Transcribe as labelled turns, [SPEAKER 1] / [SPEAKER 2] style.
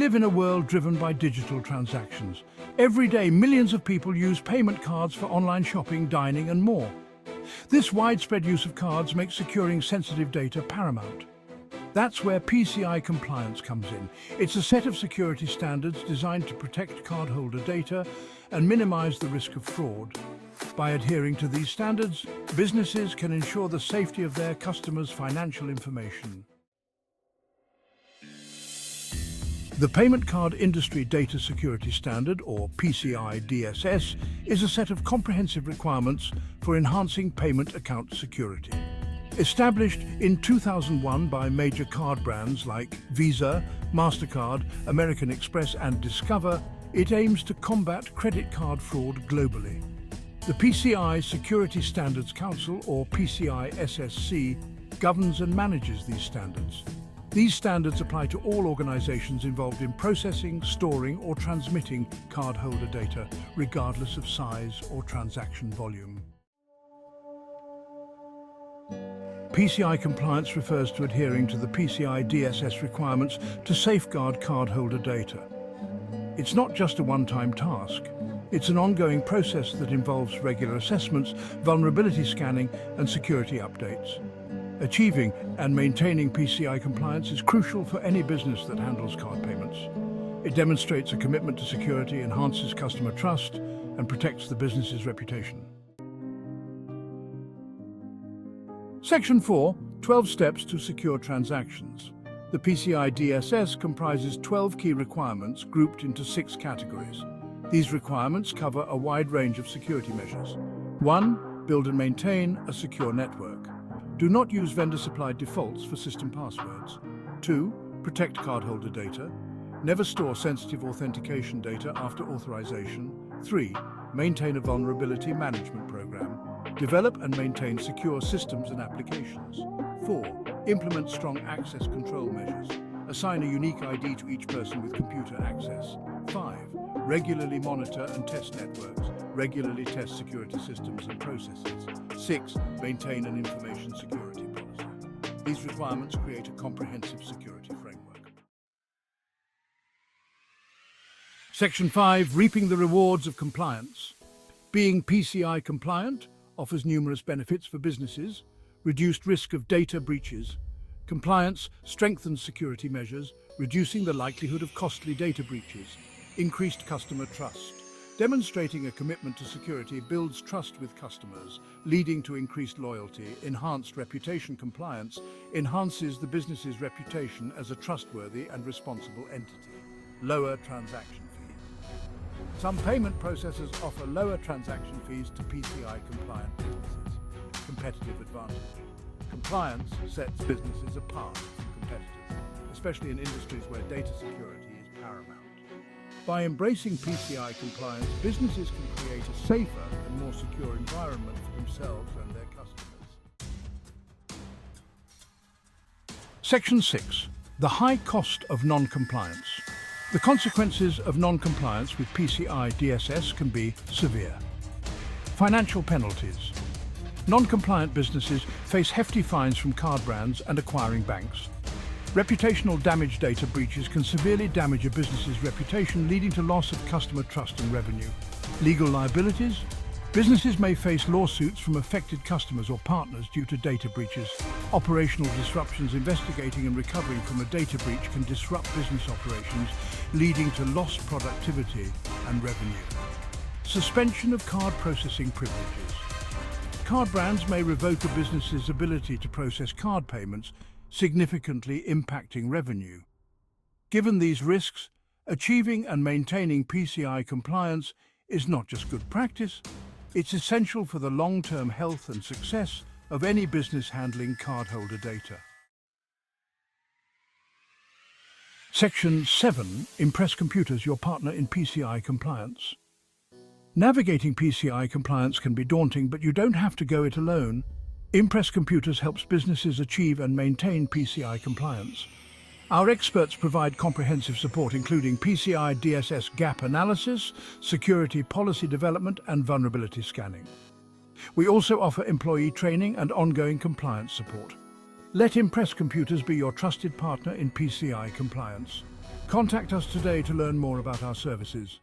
[SPEAKER 1] live in a world driven by digital transactions. Every day, millions of people use payment cards for online shopping, dining, and more. This widespread use of cards makes securing sensitive data paramount. That's where PCI compliance comes in. It's a set of security standards designed to protect cardholder data and minimize the risk of fraud. By adhering to these standards, businesses can ensure the safety of their customers' financial information. The Payment Card Industry Data Security Standard, or PCI DSS, is a set of comprehensive requirements for enhancing payment account security. Established in 2001 by major card brands like Visa, MasterCard, American Express and Discover, it aims to combat credit card fraud globally. The PCI Security Standards Council, or PCI SSC, governs and manages these standards. These standards apply to all organizations involved in processing, storing, or transmitting cardholder data, regardless of size or transaction volume. PCI compliance refers to adhering to the PCI DSS requirements to safeguard cardholder data. It's not just a one-time task. It's an ongoing process that involves regular assessments, vulnerability scanning, and security updates. Achieving and maintaining PCI compliance is crucial for any business that handles card payments. It demonstrates a commitment to security, enhances customer trust, and protects the business's reputation. Section 4, 12 Steps to Secure Transactions. The PCI DSS comprises 12 key requirements grouped into 6 categories. These requirements cover a wide range of security measures. 1. Build and maintain a secure network. Do not use vendor-supplied defaults for system passwords. 2. Protect cardholder data. Never store sensitive authentication data after authorization. 3. Maintain a vulnerability management program. Develop and maintain secure systems and applications. 4. Implement strong access control measures. Assign a unique ID to each person with computer access. 5. Regularly monitor and test networks. Regularly test security systems and processes. 6. Maintain an information security policy. These requirements create a comprehensive security framework. Section 5. Reaping the rewards of compliance. Being PCI compliant offers numerous benefits for businesses: reduced risk of data breaches. Compliance strengthens security measures, reducing the likelihood of costly data breaches. Increased customer trust. Demonstrating a commitment to security builds trust with customers, leading to increased loyalty. Enhanced reputation. Compliance enhances the business's reputation as a trustworthy and responsible entity. Lower transaction fees. Some payment processors offer lower transaction fees to PCI compliant businesses. Competitive advantage. Compliance sets businesses apart from competitors, especially in industries where data security is paramount. By embracing PCI compliance, businesses can create a safer and more secure environment for themselves and their customers. Section 6. The high cost of non-compliance. The consequences of non-compliance with PCI DSS can be severe. Financial penalties. Non-compliant businesses face hefty fines from card brands and acquiring banks. Reputational damage. Data breaches can severely damage a business's reputation, leading to loss of customer trust and revenue. Legal liabilities. Businesses may face lawsuits from affected customers or partners due to data breaches. Operational disruptions. Investigating and recovering from a data breach can disrupt business operations, leading to lost productivity and revenue. Suspension of card processing privileges. Card brands may revoke a business's ability to process card payments, significantly impacting revenue. Given these risks, achieving and maintaining PCI compliance is not just good practice, it's essential for the long-term health and success of any business handling cardholder data. Section 7. Impress Computers, your partner in PCI compliance. Navigating PCI compliance can be daunting, but you don't have to go it alone. Impress Computers helps businesses achieve and maintain PCI compliance. Our experts provide comprehensive support, including PCI DSS gap analysis, security policy development, and vulnerability scanning. We also offer employee training and ongoing compliance support. Let Impress Computers be your trusted partner in PCI compliance. Contact us today to learn more about our services.